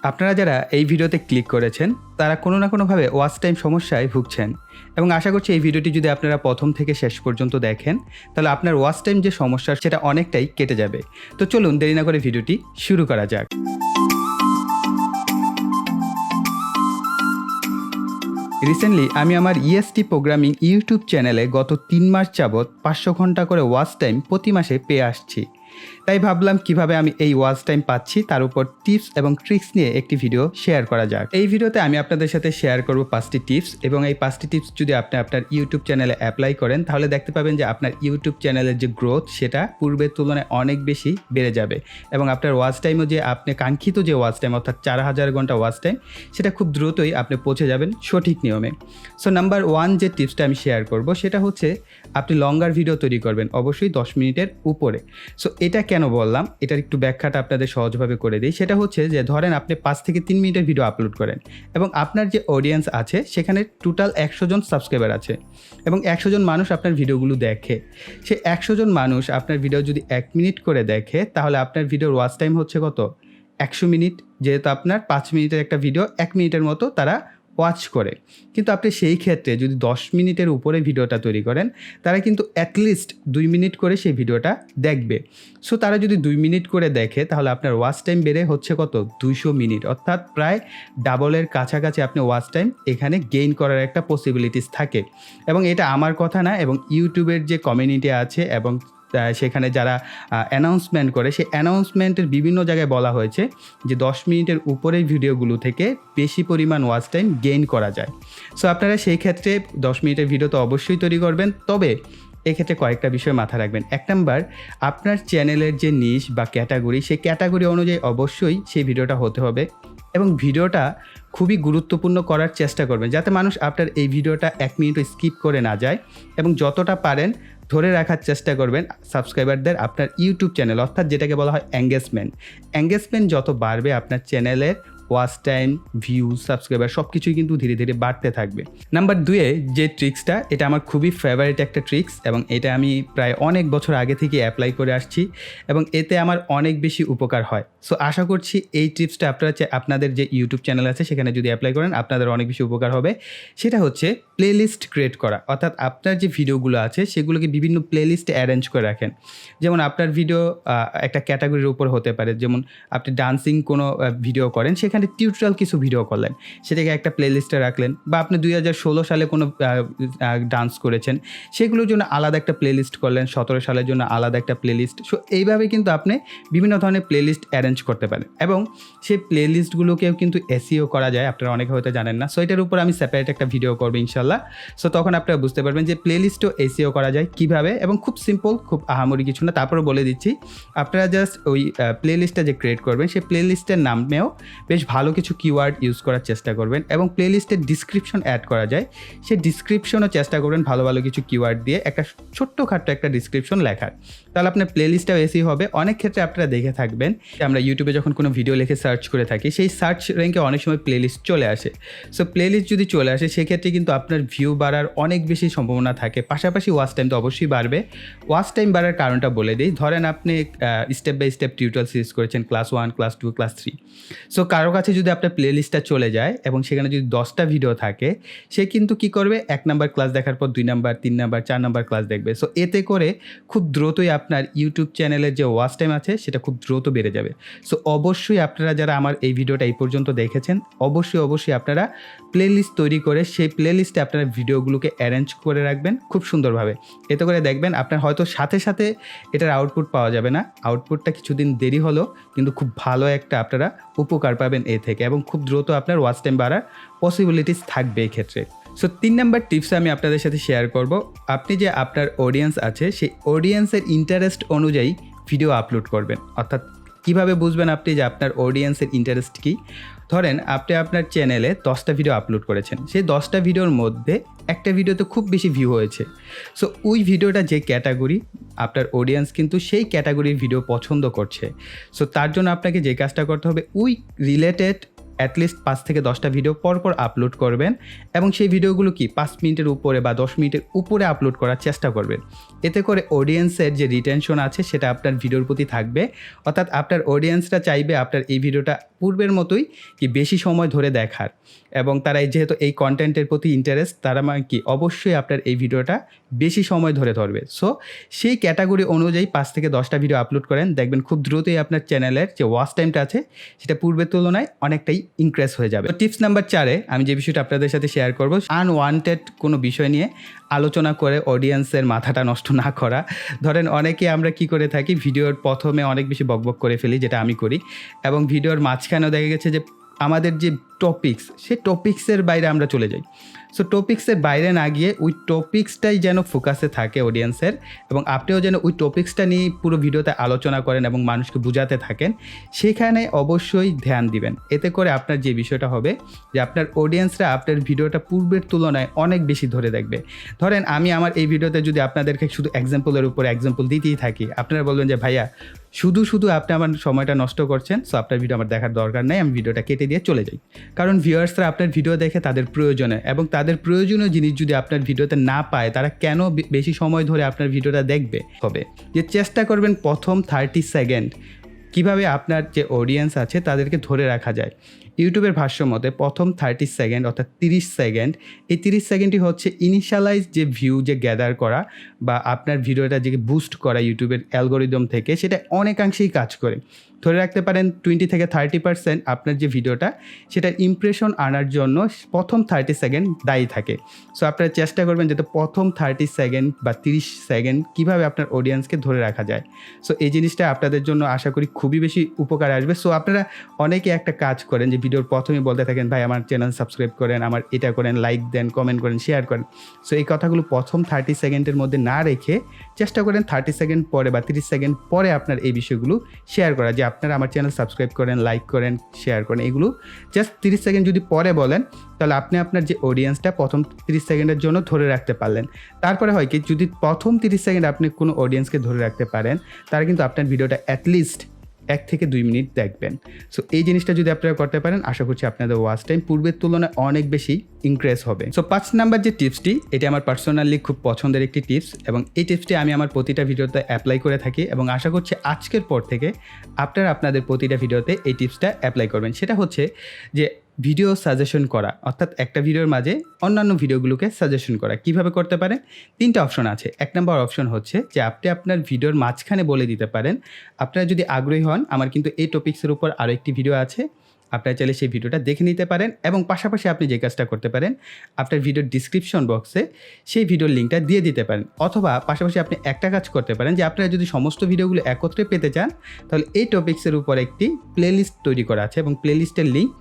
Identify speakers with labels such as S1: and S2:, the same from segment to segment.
S1: আপনারা যারা এই ভিডিওতে ক্লিক করেছেন তারা কোনো না কোনোভাবে ওয়াচ টাইম সমস্যায় ভুগছেন এবং আশা করছি এই ভিডিওটি যদি আপনারা প্রথম থেকে শেষ পর্যন্ত দেখেন তাহলে আপনার ওয়াচ টাইম যে সমস্যা সেটা অনেকটাই কেটে যাবে। তো চলুন দেরি না করে ভিডিওটি শুরু করা যাক। রিসেন্টলি আমি আমার ইএসটি প্রোগ্রামিং ইউটিউব চ্যানেলে গত 3 মাস যাবৎ 500 ঘন্টা করে ওয়াচ টাইম প্রতি মাসে পেয়ে আসছি। তাই ভাবলাম কিভাবে আমি এই ওয়াচ টাইম পাচ্ছি তার উপর টিপস এবং ট্রিক্স নিয়ে একটি ভিডিও শেয়ার করা যাক। এই ভিডিওতে আমি আপনাদের সাথে শেয়ার করব 5টি টিপস এবং এই 5টি টিপস যদি আপনি আপনার ইউটিউব চ্যানেলে অ্যাপ্লাই করেন তাহলে দেখতে পাবেন যে আপনার ইউটিউব চ্যানেলের যে গ্রোথ সেটা পূর্বের তুলনায় অনেক বেশি বেড়ে যাবে এবং আপনার ওয়াচ টাইমও যে আপনি কাঙ্ক্ষিত যে ওয়াচ টাইম অর্থাৎ 4000 ঘন্টা ওয়াচ টাইম সেটা খুব দ্রুতই আপনি পৌঁছে যাবেন সঠিক নিয়মে। সো নাম্বার 1 যে টিপসটা আমি শেয়ার করব সেটা হচ্ছে আপনি লঙ্গার ভিডিও তৈরি করবেন, অবশ্যই 10 মিনিটের উপরে। সো এটা কেন বললাম, এটার একটু ব্যাখ্যাটা আপনাদের সহজভাবে করে দিই। সেটা হচ্ছে যে ধরেন আপনি 5 থেকে 3 মিনিটের ভিডিও আপলোড করেন এবং আপনার যে অডিয়েন্স আছে সেখানে টোটাল 100 জন সাবস্ক্রাইবার আছে এবং 100 জন মানুষ আপনার ভিডিওগুলো দেখে। সে 100 জন মানুষ আপনার ভিডিও যদি 1 মিনিট করে দেখে তাহলে আপনার ভিডিওর ওয়াচ টাইম হচ্ছে কত? 100 মিনিট। যেহেতু আপনার 5 মিনিটের একটা ভিডিও 1 মিনিটের মতো তারা ওয়াচ করে, কিন্তু আপনি সেই ক্ষেত্রে যদি 10 মিনিটের উপরে ভিডিওটা তৈরি করেন তারা কিন্তু অ্যাটলিস্ট 2 মিনিট করে সেই ভিডিওটা দেখবে। সো তারা যদি 2 মিনিট করে দেখে তাহলে আপনার ওয়াচ টাইম বেড়ে হচ্ছে কত? 200 মিনিট, অর্থাৎ প্রায় ডাবলের কাছাকাছি আপনি ওয়াচ টাইম এখানে গেইন করার একটা পসিবিলিটিস থাকে। এবং এটা আমার কথা না, এবং ইউটিউবের যে কমিউনিটি আছে এবং সেখানে যারা অ্যানাউন্সমেন্ট করে সেই অ্যানাউন্সমেন্টের বিভিন্ন জায়গায় বলা হয়েছে যে 10 মিনিটের উপরের ভিডিওগুলো থেকে বেশি পরিমাণ ওয়াচ টাইম গেইন করা যায়। সো আপনারা সেই ক্ষেত্রে 10 মিনিটের ভিডিও তো অবশ্যই তৈরি করবেন, তবে এক্ষেত্রে কয়েকটা বিষয় মাথায় রাখবেন। 1 নাম্বার, আপনার চ্যানেলের যে নিশ বা ক্যাটাগরি সেই ক্যাটাগরি অনুযায়ী অবশ্যই সেই ভিডিওটা হতে হবে এবং ভিডিওটা খুবই গুরুত্বপূর্ণ করার চেষ্টা করবেন যাতে মানুষ আপনার এই ভিডিওটা 1 মিনিটও স্কিপ করে না যায় এবং যতটা পারেন ধরে রাখার চেষ্টা করবেন সাবস্ক্রাইবারদের আপনার ইউটিউব চ্যানেল, অর্থাৎ যেটাকে বলা হয় এঙ্গেজমেন্ট যত বাড়বে আপনার চ্যানেলের ওয়াচ টাইম, ভিউজ, সাবস্ক্রাইবার সব কিছুই কিন্তু ধীরে ধীরে বাড়তে থাকবে। নাম্বার 2 যে ট্রিক্সটা, এটা আমার খুবই ফেভারিট একটা ট্রিক্স এবং এটা আমি প্রায় অনেক বছর আগে থেকে অ্যাপ্লাই করে আসছি এবং এতে আমার অনেক বেশি উপকার হয়। সো আশা করছি এই টিপসটা আপনাদের যে ইউটিউব চ্যানেল আছে সেখানে যদি অ্যাপ্লাই করেন আপনাদের অনেক বেশি উপকার হবে। সেটা হচ্ছে প্লেলিস্ট ক্রিয়েট করা, অর্থাৎ আপনার যে ভিডিওগুলো আছে সেগুলোকে বিভিন্ন প্লেলিস্টে অ্যারেঞ্জ করে রাখেন। যেমন আপনার ভিডিও একটা ক্যাটাগরির উপর হতে পারে, যেমন আপনি ডান্সিং কোনো ভিডিও করেন সেখানে টিউটোরিয়াল কিছু ভিডিও করলেন সেটাকে একটা প্লেলিস্টে রাখলেন, বা আপনি 2016 সালে কোনো ডান্স করেছেন সেগুলোর জন্য আলাদা একটা প্লেলিস্ট করলেন, 17 সালের জন্য আলাদা একটা প্লেলিস্ট। সো এইভাবে কিন্তু আপনি বিভিন্ন ধরনের প্লেলিস্ট অ্যারেঞ্জ করতে পারেন এবং সেই প্লেলিস্টগুলোকেও কিন্তু এসইও করা যায়, আপনারা অনেকে হয়তো জানেন না। সো এটার উপর আমি সেপারেট একটা ভিডিও করবো ইনশাল্লাহ। সো তখন আপনারা বুঝতে পারবেন যে প্লেলিস্টও এসইও করা যায় কীভাবে, এবং খুব সিম্পল, খুব আহামরি কিছু না। তারপরে বলে দিচ্ছি, আপনারা জাস্ট ওই প্লেলিস্টটা যে ক্রিয়েট করবেন সেই প্লেলিস্টের নামেও বেশ ভালো কিছু কিওয়ার্ড ইউজ করার চেষ্টা করবেন এবং প্লেলিস্টের ডিসক্রিপশন অ্যাড করা যায় সেই ডিসক্রিপশনও চেষ্টা করবেন ভালো ভালো কিছু কিওয়ার্ড দিয়ে একটা ছোট্টখাট্টো একটা ডিসক্রিপশন লেখার, তাহলে আপনার প্লেলিস্টটাও এসি হবে। অনেক ক্ষেত্রে আপনারা দেখে থাকবেন আমরা ইউটিউবে যখন কোনো ভিডিও লিখে সার্চ করে থাকি সেই সার্চ র্যাঙ্কে অনেক সময় প্লেলিস্ট চলে আসে। সো প্লেলিস্ট যদি চলে আসে সেক্ষেত্রে কিন্তু আপনার ভিউ বাড়ার অনেক বেশি সম্ভাবনা থাকে, পাশাপাশি ওয়াচ টাইম তো অবশ্যই বাড়বে। ওয়াচ টাইম বাড়ার কারণটা বলে দিই, ধরেন আপনি step by step tutorial series করেছেন ক্লাস 1, ক্লাস 2, ক্লাস 3। সো কারো কাছে যদি আপনার প্লেলিস্টটা চলে যায় এবং সেখানে যদি 10টা ভিডিও থাকে সে কিন্তু কি করবে, 1 নাম্বার ক্লাস দেখার পর 2 নাম্বার, 3 নাম্বার, 4 নাম্বার ক্লাস দেখবে। সো এতে করে খুব দ্রুতই আপনার ইউটিউব চ্যানেলের যে ওয়াচ টাইম আছে সেটা খুব দ্রুত বেড়ে যাবে। সো অবশ্যই আপনারা যারা আমার এই ভিডিওটা এই পর্যন্ত দেখেছেন অবশ্যই আপনারা প্লেলিস্ট তৈরি করে সেই প্লেলিস্টে আপনারা ভিডিওগুলোকে অ্যারেঞ্জ করে রাখবেন খুব সুন্দরভাবে। এতে করে দেখবেন আপনার হয়তো সাথে সাথে এটার আউটপুট পাওয়া যাবে না, আউটপুটটা কিছুদিন দেরি হলো কিন্তু খুব ভালো একটা আপনারা উপকার পাবেন এ থেকে এবং খুব দ্রুত আপনার ওয়াচ টাইম বাড়ার পসিবিলিটিস থাকবে এই ক্ষেত্রে। সো 3 নাম্বার টিপস আমি আপনাদের সাথে শেয়ার করব। আপনি যে আপনার অডিয়েন্স আছে সেই অডিয়েন্সের ইন্টারেস্ট অনুযায়ী ভিডিও আপলোড করবেন, অর্থাৎ কীভাবে বুঝবেন আপনি যে আপনার অডিয়েন্সের ইন্টারেস্ট কী। ধরেন আপনি আপনার চ্যানেলে 10টা ভিডিও আপলোড করেছেন, সেই 10টা ভিডিওর মধ্যে একটা ভিডিওতে খুব বেশি ভিউ হয়েছে। সো ওই ভিডিওটা যে ক্যাটাগরি আপনার অডিয়েন্স কিন্তু সেই ক্যাটাগরির ভিডিও পছন্দ করছে। সো তার জন্য আপনাকে যে কাজটা করতে হবে ওই রিলেটেড অ্যাটলিস্ট 5 থেকে 10টা ভিডিও পরপর আপলোড করবেন এবং সেই ভিডিওগুলো কি 5 মিনিটের উপরে বা 10 মিনিটের উপরে আপলোড করার চেষ্টা করবেন। এতে করে অডিয়েন্সের যে রিটেনশন আছে সেটা আপনার ভিডিওর প্রতি থাকবে, অর্থাৎ আপনার অডিয়েন্সরা চাইবে আপনার এই ভিডিওটা পূর্বের মতোই কি বেশি সময় ধরে দেখার, এবং তারা যেহেতু এই কন্টেন্টের প্রতি ইন্টারেস্ট, তারা মানে কি অবশ্যই আপনার এই ভিডিওটা বেশি সময় ধরে ধরবে। সো সেই ক্যাটাগরি অনুযায়ী 5 থেকে 10টা ভিডিও আপলোড করেন, দেখবেন খুব দ্রুতই আপনার চ্যানেলের যে ওয়াচ টাইমটা আছে সেটা পূর্বের তুলনায় অনেকটাই ইনক্রিজ হয়ে যাবে। তো টিপস নাম্বার 4-এ আমি যে বিষয়টা আপনাদের সাথে শেয়ার করব, আনওয়ান্টেড কোনো বিষয় নিয়ে আলোচনা করে অডিয়েন্সের মাথাটা নষ্ট না করা। ধরেন অনেকে আমরা কি করে থাকি, ভিডিওর প্রথমে অনেক বেশি বকবক করে ফেলি, যেটা আমি করি, এবং ভিডিওর মাঝখানেও দেখা গেছে যে আমাদের যে টপিকস, সে টপিক্সের বাইরে আমরা চলে যাই। সো টপিক্সের বাইরে না গিয়ে ওই টপিক্সটাই যেন ফোকাসে থাকে অডিয়েন্সের, এবং আপনিও যেন ওই টপিক্সটা নিয়ে পুরো ভিডিওতে আলোচনা করেন এবং মানুষকে বোঝাতে থাকেন, সেখানে অবশ্যই ধ্যান দিবেন। এতে করে আপনার যে বিষয়টা হবে যে আপনার অডিয়েন্সরা আপনার ভিডিওটা পূর্বের তুলনায় অনেক বেশি ধরে দেখবে। ধরেন আমি আমার এই ভিডিওতে যদি আপনাদেরকে শুধু এক্সাম্পলের উপরে এক্সাম্পল দিতেই থাকি, আপনারা বলবেন যে ভাইয়া শুধু আপনি আমার সময়টা নষ্ট করছেন, সো আপনার ভিডিও আমার দেখার দরকার নেই, আমি ভিডিওটা কেটে দিয়ে চলে যাই। কারণ ভিউয়ার্সরা আপনার ভিডিও দেখে তাদের প্রয়োজনে, এবং তাদের প্রয়োজনীয় জিনিস যদি আপনার ভিডিওতে না পায়, তারা কেন বেশি সময় ধরে আপনার ভিডিওটা দেখবে? হবে যে চেষ্টা করবেন প্রথম 30 সেকেন্ড কিভাবে আপনার যে অডিয়েন্স আছে তাদেরকে ধরে রাখা যায়। ইউটিউবের ভাষ্য মতে প্রথম 30 সেকেন্ড অর্থাৎ 30 সেকেন্ড, এই 30 সেকেন্ডই হচ্ছে ইনিশিয়ালাইজ যে ভিউ যে গ্যাদার করা বা আপনার ভিডিওটা যে বুস্ট করা ইউটিউবের অ্যালগোরিদম থেকে, সেটা অনেকাংশেই কাজ করে। ধরে রাখতে পারেন 20 থেকে 30% আপনার যে ভিডিওটা সেটার ইমপ্রেশন আনার জন্য প্রথম 30 সেকেন্ড দায়ী থাকে। সো আপনারা চেষ্টা করবেন যাতে প্রথম 30 সেকেন্ড বা 30 সেকেন্ড কীভাবে আপনার অডিয়েন্সকে ধরে রাখা যায়। সো এই জিনিসটা আপনাদের জন্য আশা করি খুবই বেশি উপকার আসবে। সো আপনারা অনেকে একটা কাজ করেন যে ভিডিওর প্রথমেই বলতে থাকেন, ভাই আমার চ্যানেল সাবস্ক্রাইব করেন, আমার এটা করেন, লাইক দেন, কমেন্ট করেন, শেয়ার করেন। সো এই কথাগুলো প্রথম 30 সেকেন্ডের মধ্যে না রেখে চেষ্টা করেন 30 সেকেন্ড পরে বা 30 সেকেন্ড পরে আপনার এই বিষয়গুলো শেয়ার করা, যে আপনারা আমার চ্যানেল সাবস্ক্রাইব করেন, লাইক করেন, শেয়ার করেন। এগুলো জাস্ট 30 সেকেন্ড যদি পরে বলেন, তাহলে আপনি আপনার যে অডিয়েন্সটা প্রথম 30 সেকেন্ডের জন্য ধরে রাখতে পারলেন। তারপরে হয় কি, যদি প্রথম 30 সেকেন্ড আপনি কোনো অডিয়েন্সকে ধরে রাখতে পারেন, তারা কিন্তু আপনার ভিডিওটা অ্যাটলিস্ট 1 থেকে 2 মিনিট দেখবেন। সো এই জিনিসটা যদি আপনারা করতে পারেন, আশা করছি আপনাদের ওয়াচ টাইম পূর্বের তুলনায় অনেক বেশি ইনক্রিজ হবে। সো 5 নাম্বার যে টিপসটি, এটা আমার পার্সোনালি খুব পছন্দের একটি টিপস, এবং এই টিপসটি আমি আমার প্রতিটা ভিডিওতে অ্যাপ্লাই করে থাকি, এবং আশা করছি আজকের পর থেকে আপনারা আপনাদের প্রতিটা ভিডিওতে এই টিপসটা অ্যাপ্লাই করবেন। সেটা হচ্ছে যে ভিডিও সাজেশন করা, অর্থাৎ একটা ভিডিওর মাঝে অন্যান্য ভিডিওগুলোকে সাজেশন করা। কিভাবে করতে পারেন? 3টা অপশন আছে। 1 নম্বর অপশন হচ্ছে যে আপনি আপনার ভিডিওর মাঝখানে বলে দিতে পারেন, আপনারা যদি আগ্রহী হন, আমার কিন্তু এই টপিক্সের উপর আরও একটি ভিডিও আছে, আপনারা চাইলে সেই ভিডিওটা দেখে নিতে পারেন। এবং পাশাপাশি আপনি যে কাজটা করতে পারেন, আপনার ভিডিওর ডিসক্রিপশন বক্সে সেই ভিডিওর লিঙ্কটা দিয়ে দিতে পারেন। অথবা পাশাপাশি আপনি একটা কাজ করতে পারেন, যে আপনারা যদি সমস্ত ভিডিওগুলো একত্রে পেতে চান, তাহলে এই টপিক্সের উপর একটি প্লেলিস্ট তৈরি করা আছে, এবং প্লেলিস্টের লিঙ্ক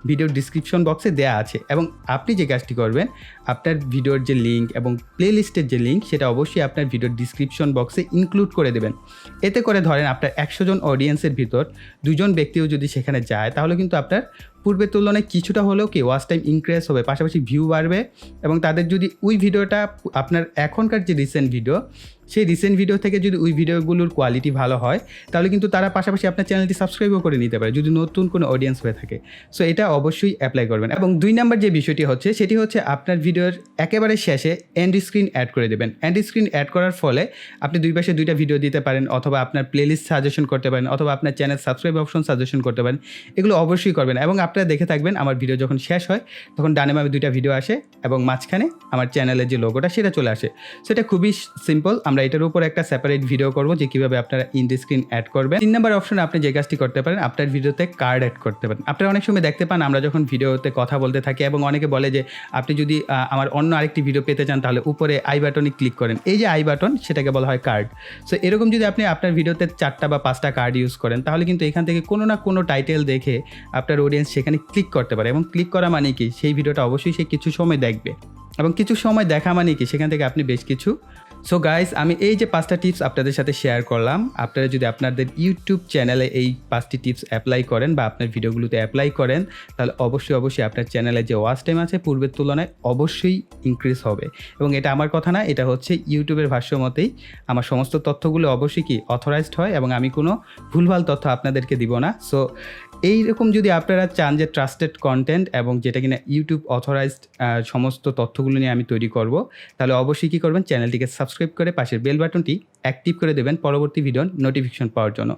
S1: ভিডিওর ডিসক্রিপশন বক্সে দেওয়া আছে। এবং আপনি যে কাজটি করবেন, আপনার ভিডিওর যে লিঙ্ক এবং প্লেলিস্টের যে লিঙ্ক, সেটা অবশ্যই আপনার ভিডিওর ডিসক্রিপশন বক্সে ইনক্লুড করে দেবেন। এতে করে ধরেন আপনার 100 জন অডিয়েন্সের ভিতর 2 জন ব্যক্তিও যদি সেখানে যায়, তাহলে কিন্তু আপনার পূর্বের তুলনায় কিছুটা হলেও কি ওয়াচ টাইম ইনক্রিজ হবে, পাশাপাশি ভিউ বাড়বে। এবং তাদের যদি ওই ভিডিওটা আপনার এখনকার যে রিসেন্ট ভিডিও, সেই রিসেন্ট ভিডিও থেকে যদি ওই ভিডিওগুলোর কোয়ালিটি ভালো হয়, তাহলে কিন্তু তারা পাশাপাশি আপনার চ্যানেলটি সাবস্ক্রাইবও করে নিতে পারে, যদি নতুন কোনো অডিয়েন্স হয়ে থাকে। সো এটা অবশ্যই অ্যাপ্লাই করবেন। এবং 2 নাম্বার যে বিষয়টি হচ্ছে, সেটি হচ্ছে আপনার ভিডিওর একেবারে শেষে এন্ড স্ক্রিন অ্যাড করে দেবেন। এন্ড স্ক্রিন অ্যাড করার ফলে আপনি 2 পাশে 2টা ভিডিও দিতে পারেন, অথবা আপনার প্লেলিস্ট সাজেশন করতে পারেন, অথবা আপনার চ্যানেল সাবস্ক্রাইব অপশন সাজেশন করতে পারেন। এগুলো অবশ্যই করবেন। এবং আপনারা দেখে থাকবেন, আমার ভিডিও যখন শেষ হয়, তখন ডানে বামে 2টা ভিডিও আসে, এবং মাঝখানে আমার চ্যানেলের যে লোগোটা সেটা চলে আসে। সেটা খুবই সিম্পল। আমরা এটার উপর একটা সেপারেট ভিডিও করব, যে কীভাবে আপনারা ইন স্ক্রিন অ্যাড করবেন। 3 নাম্বার অপশনে আপনি যে কাজটি করতে পারেন, আপনার ভিডিওতে কার্ড অ্যাড করতে পারেন। আপনারা অনেক সময় দেখতে পান, আমরা যখন ভিডিওতে কথা বলতে থাকি, এবং অনেকে বলে যে আপনি যদি আমার অন্য আরেকটি ভিডিও পেতে চান, তাহলে উপরে আই বাটনে ক্লিক করেন। এই যে আই বাটন, সেটাকে বলা হয় কার্ড। সো এরকম যদি আপনি আপনার ভিডিওতে 4টা বা 5টা কার্ড ইউজ করেন, তাহলে কিন্তু এখান থেকে কোনো না কোনো টাইটেল দেখে আপনার অডিয়েন্স সেখানে ক্লিক করতে পারে। এবং ক্লিক করা মানে কি, সেই ভিডিওটা অবশ্যই সে কিছু সময় দেখবে, এবং কিছু সময় দেখা মানে কি, সেখান থেকে আপনি বেশ কিছু। সো গাইস, আমি এই যে 5টা টিপস আপনাদের সাথে শেয়ার করলাম, আপনারা যদি আপনাদের ইউটিউব চ্যানেলে এই 5টি টিপস অ্যাপ্লাই করেন বা আপনার ভিডিওগুলোতে অ্যাপ্লাই করেন, তাহলে অবশ্যই আপনার চ্যানেলে যে ওয়াচ টাইম আছে পূর্বের তুলনায় অবশ্যই ইনক্রিজ হবে। এবং এটা আমার কথা না, এটা হচ্ছে ইউটিউবের ভাষ্য মতেই। আমার সমস্ত তথ্যগুলো অবশ্যই কি অথরাইজড হয়, এবং আমি কোনো ভুলভাল তথ্য আপনাদেরকে দিব না। সো এইরকম যদি আপনারা চান যে ট্রাস্টেড কন্টেন্ট এবং যেটা কিনা ইউটিউব অথরাইজড সমস্ত তথ্যগুলো নিয়ে আমি তৈরি করব, তাহলে অবশ্যই কী করবেন, চ্যানেলটিকে সাবস্ক্রাইব করে পাশের বেল বাটনটি অ্যাক্টিভ করে দেবেন পরবর্তী ভিডিওর নোটিফিকেশন পাওয়ার জন্য।